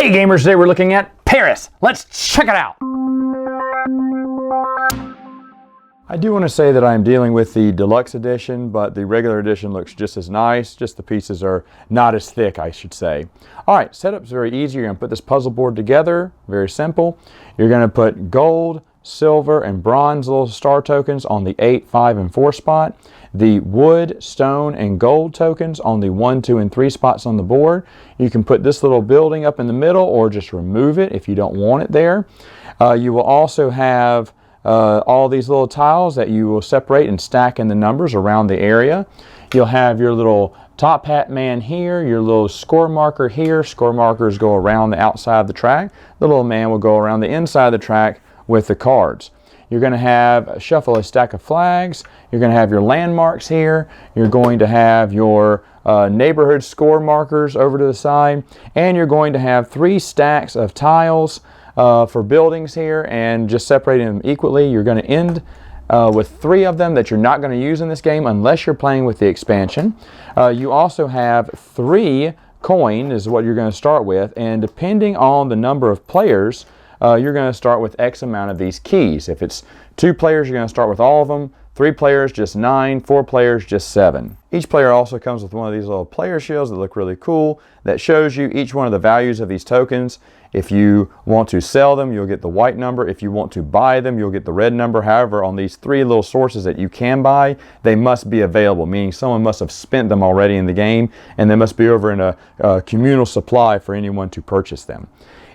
Hey gamers, today we're looking at Paris. Let's check it out. I do want to say that I'm dealing with the deluxe edition, but the regular edition looks just as nice, just the pieces are not as thick, I should say. Alright, setup's very easy. You're going to put this puzzle board together, very simple. You're going to put gold, silver, and bronze little star tokens on the 8, 5, and 4 spot. The wood, stone, and gold tokens on the 1, 2, and 3 spots on the board. You can put this little building up in the middle or just remove it if you don't want it there. You will also have all these little tiles that you will separate and stack in the numbers around the area. You'll have your little top hat man here, your little score marker here. Score markers go around the outside of the track. The little man will go around the inside of the track with the cards. You're going to have shuffle a stack of flags. You're going to have your landmarks here. You're going to have your neighborhood score markers over to the side. And you're going to have 3 stacks of tiles for buildings here, and just separating them equally. You're going to end with 3 of them that you're not going to use in this game unless you're playing with the expansion. You also have 3 coin is what you're going to start with, and depending on the number of players, you're going to start with X amount of these keys. If it's 2 players, you're going to start with all of them. 3 players, just 9. 4 players, just 7. Each player also comes with one of these little player shields that look really cool that shows you each one of the values of these tokens. If you want to sell them, you'll get the white number. If you want to buy them, you'll get the red number. However, on these 3 little sources that you can buy, they must be available, meaning someone must have spent them already in the game, and they must be over in a communal supply for anyone to purchase them.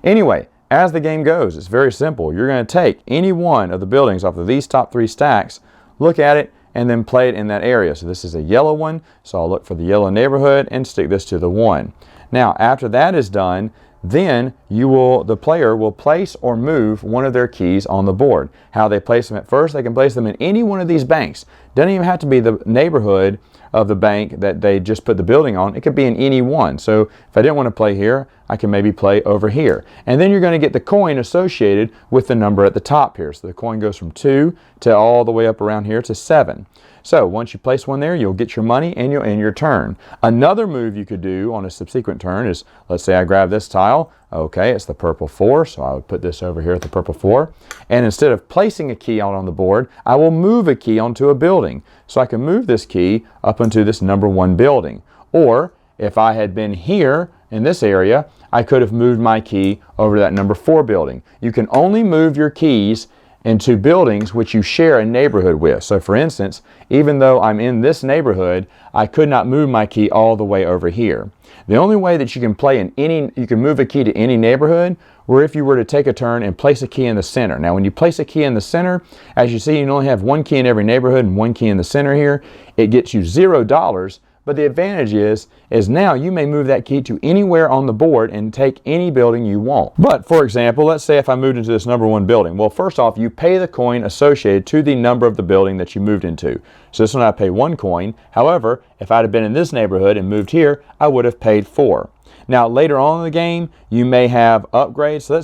Anyway, as the game goes, it's very simple. You're going to take any one of the buildings off of these top 3 stacks, look at it, and then play it in that area. So this is a yellow one, so I'll look for the yellow neighborhood and stick this to the 1. Now, after that is done, then the player will place or move one of their keys on the board. How they place them at first, they can place them in any one of these banks. Doesn't even have to be the neighborhood of the bank that they just put the building on. It could be in any one. So if I didn't want to play here, I can maybe play over here. And then you're going to get the coin associated with the number at the top here. So the coin goes from 2 to all the way up around here to 7. So once you place one there, you'll get your money and you'll end your turn. Another move you could do on a subsequent turn is, let's say I grab this tile. Okay, it's the purple 4, so I would put this over here at the purple 4. And instead of placing a key out on the board, I will move a key onto a building. So I can move this key up into this number 1 building. Or if I had been here in this area, I could have moved my key over to that number 4 building. You can only move your keys into buildings which you share a neighborhood with. So for instance, even though I'm in this neighborhood, I could not move my key all the way over here. The only way that you can move a key to any neighborhood, or if you were to take a turn and place a key in the center. Now when you place a key in the center, as you see, you only have 1 key in every neighborhood and 1 key in the center here. It gets you $0. But the advantage is now you may move that key to anywhere on the board and take any building you want. But for example, let's say if I moved into this number 1 building. Well, first off, you pay the coin associated to the number of the building that you moved into. So this one I pay 1 coin. However, if I'd have been in this neighborhood and moved here, I would have paid 4. Now later on in the game, you may have upgrades. So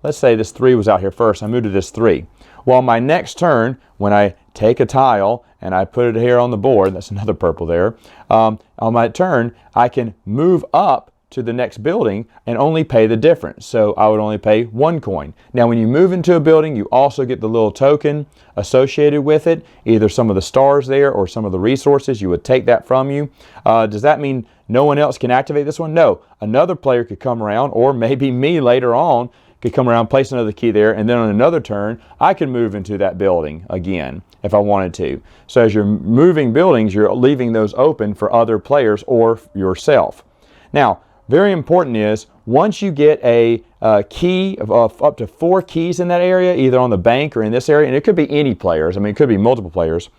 let's say this 3 was out here first. I moved to this 3. Well, my next turn, when I take a tile and I put it here on the board, that's another purple there, on my turn, I can move up to the next building and only pay the difference. So I would only pay 1 coin. Now when you move into a building, you also get the little token associated with it, either some of the stars there or some of the resources. You would take that from you. Does that mean no one else can activate this one? No. Another player could come around, or maybe me later on, could come around, place another key there, and then on another turn, I can move into that building again if I wanted to. So as you're moving buildings, you're leaving those open for other players or yourself. Now, very important is, once you get a key of up to 4 keys in that area, either on the bank or in this area, and it could be any players, I mean, it could be multiple players,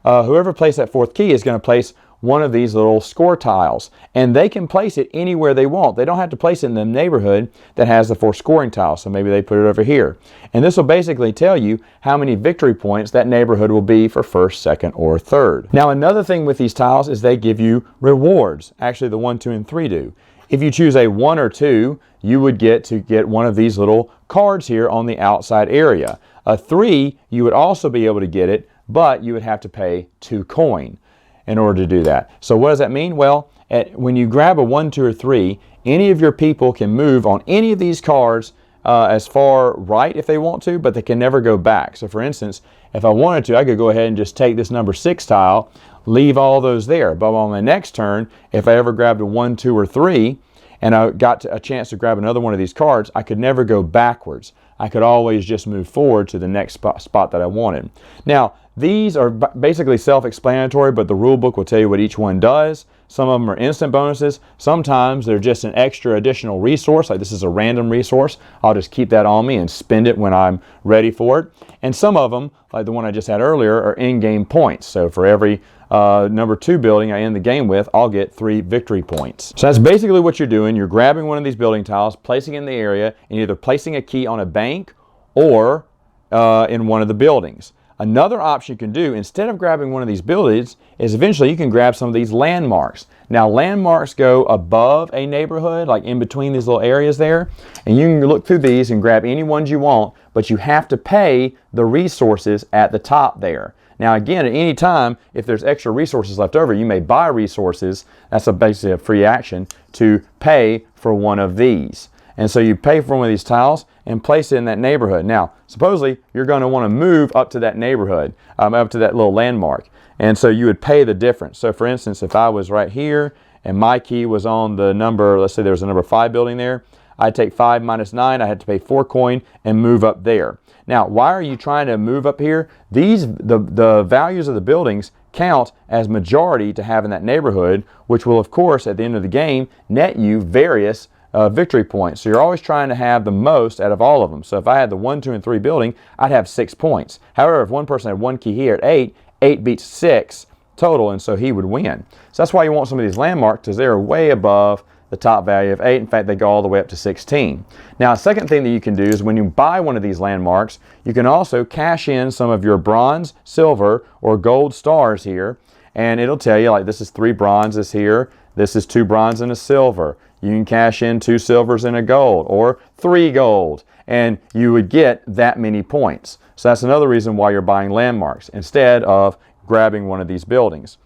whoever placed that 4th key is going to place one of these little score tiles, and they can place it anywhere they want. They don't have to place it in the neighborhood that has the 4 scoring tiles, so maybe they put it over here. And this will basically tell you how many victory points that neighborhood will be for 1st, 2nd, or 3rd. Now another thing with these tiles is they give you rewards. Actually the 1, 2, and 3 do. If you choose a 1 or 2, you would get one of these little cards here on the outside area. A 3, you would also be able to get it, but you would have to pay 2 coin in order to do that. So what does that mean? Well, when you grab a 1, 2, or 3, any of your people can move on any of these cards as far right if they want to, but they can never go back. So for instance, if I wanted to, I could go ahead and just take this number 6 tile, leave all those there. But on my next turn, if I ever grabbed a 1, 2, or 3, and I got a chance to grab another one of these cards, I could never go backwards. I could always just move forward to the next spot that I wanted. Now, these are basically self-explanatory, but the rule book will tell you what each one does. Some of them are instant bonuses. Sometimes they're just an extra additional resource, like this is a random resource. I'll just keep that on me and spend it when I'm ready for it. And some of them, like the one I just had earlier, are in-game points. So for every number 2 building I end the game with, I'll get 3 victory points. So that's basically what you're doing. You're grabbing one of these building tiles, placing it in the area, and either placing a key on a bank or in one of the buildings. Another option you can do, instead of grabbing one of these buildings, is eventually you can grab some of these landmarks. Now, landmarks go above a neighborhood, like in between these little areas there, and you can look through these and grab any ones you want, but you have to pay the resources at the top there. Now again, at any time, if there's extra resources left over, you may buy resources, that's basically a free action, to pay for one of these. And so you pay for one of these tiles and place it in that neighborhood. Now, supposedly, you're going to want to move up to that neighborhood, up to that little landmark. And so you would pay the difference. So for instance, if I was right here and my key was on the number, let's say there was a number 5 building there, I'd take 5 minus 9, I had to pay 4 coin and move up there. Now, why are you trying to move up here? The values of the buildings count as majority to have in that neighborhood, which will, of course, at the end of the game, net you various victory points. So you're always trying to have the most out of all of them. So if I had the 1, 2, and 3 building, I'd have 6 points. However, if one person had 1 key here at 8, 8 beats 6 total, and so he would win. So that's why you want some of these landmarks, because they're way above the top value of 8. In fact, they go all the way up to 16. Now, a second thing that you can do is when you buy one of these landmarks, you can also cash in some of your bronze, silver, or gold stars here, and it'll tell you, like, this is 3 bronzes here, this is 2 bronze and a silver. You can cash in 2 silvers and a gold, or 3 gold, and you would get that many points. So that's another reason why you're buying landmarks instead of grabbing one of these buildings.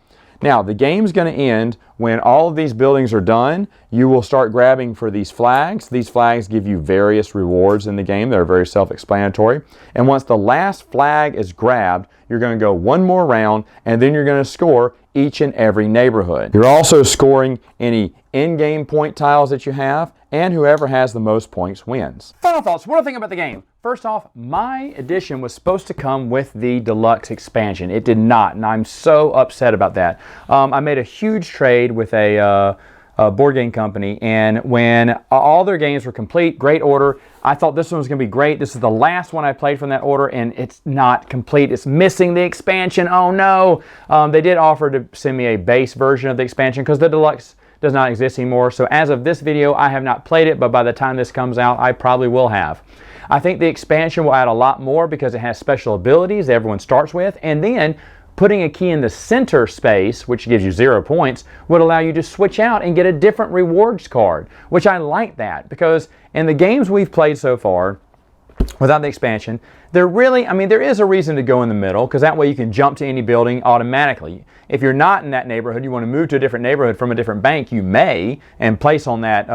Now, the game's going to end when all of these buildings are done. You will start grabbing for these flags. These flags give you various rewards in the game. They're very self-explanatory. And once the last flag is grabbed, you're going to go one more round, and then you're going to score each and every neighborhood. You're also scoring any in-game point tiles that you have, and whoever has the most points wins. Final thoughts. What do I think about the game? First off, my edition was supposed to come with the deluxe expansion. It did not, and I'm so upset about that. I made a huge trade with a board game company, and when all their games were complete, great order, I thought this one was going to be great. This is the last one I played from that order, and it's not complete. It's missing the expansion. Oh no! They did offer to send me a base version of the expansion because the deluxe does not exist anymore. So as of this video, I have not played it, but by the time this comes out, I probably will have. I think the expansion will add a lot more because it has special abilities that everyone starts with, and then putting a key in the center space, which gives you 0 points, would allow you to switch out and get a different rewards card, which I like that because in the games we've played so far, without the expansion, there is a reason to go in the middle because that way you can jump to any building automatically. If you're not in that neighborhood, you want to move to a different neighborhood from a different bank, you may, and place on that,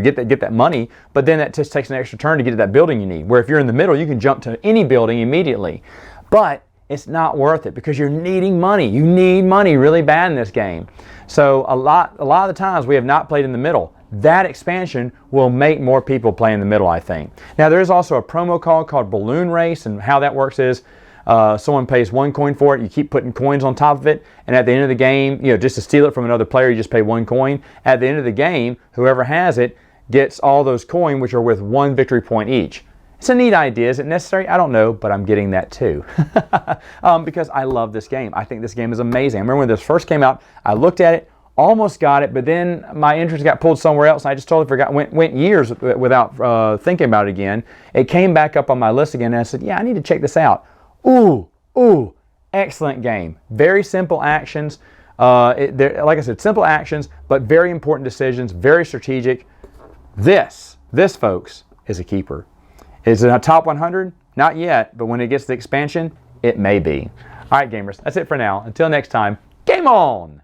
get that money, but then that just takes an extra turn to get to that building you need. Where if you're in the middle, you can jump to any building immediately. But it's not worth it because you're needing money. You need money really bad in this game. So a lot of the times we have not played in the middle. That expansion will make more people play in the middle, I think. Now, there is also a promo called Balloon Race, and how that works is someone pays 1 coin for it, you keep putting coins on top of it, and at the end of the game, just to steal it from another player, you just pay 1 coin. At the end of the game, whoever has it gets all those coins, which are worth 1 victory point each. It's a neat idea. Is it necessary? I don't know, but I'm getting that too. Because I love this game. I think this game is amazing. I remember when this first came out, I looked at it, almost got it, but then my interest got pulled somewhere else, and I just totally forgot. Went years without thinking about it again. It came back up on my list again, and I said, yeah, I need to check this out. Ooh, excellent game. Very simple actions. Like I said, simple actions, but very important decisions, very strategic. This, folks, is a keeper. Is it a top 100? Not yet, but when it gets to the expansion, it may be. All right, gamers, that's it for now. Until next time, game on!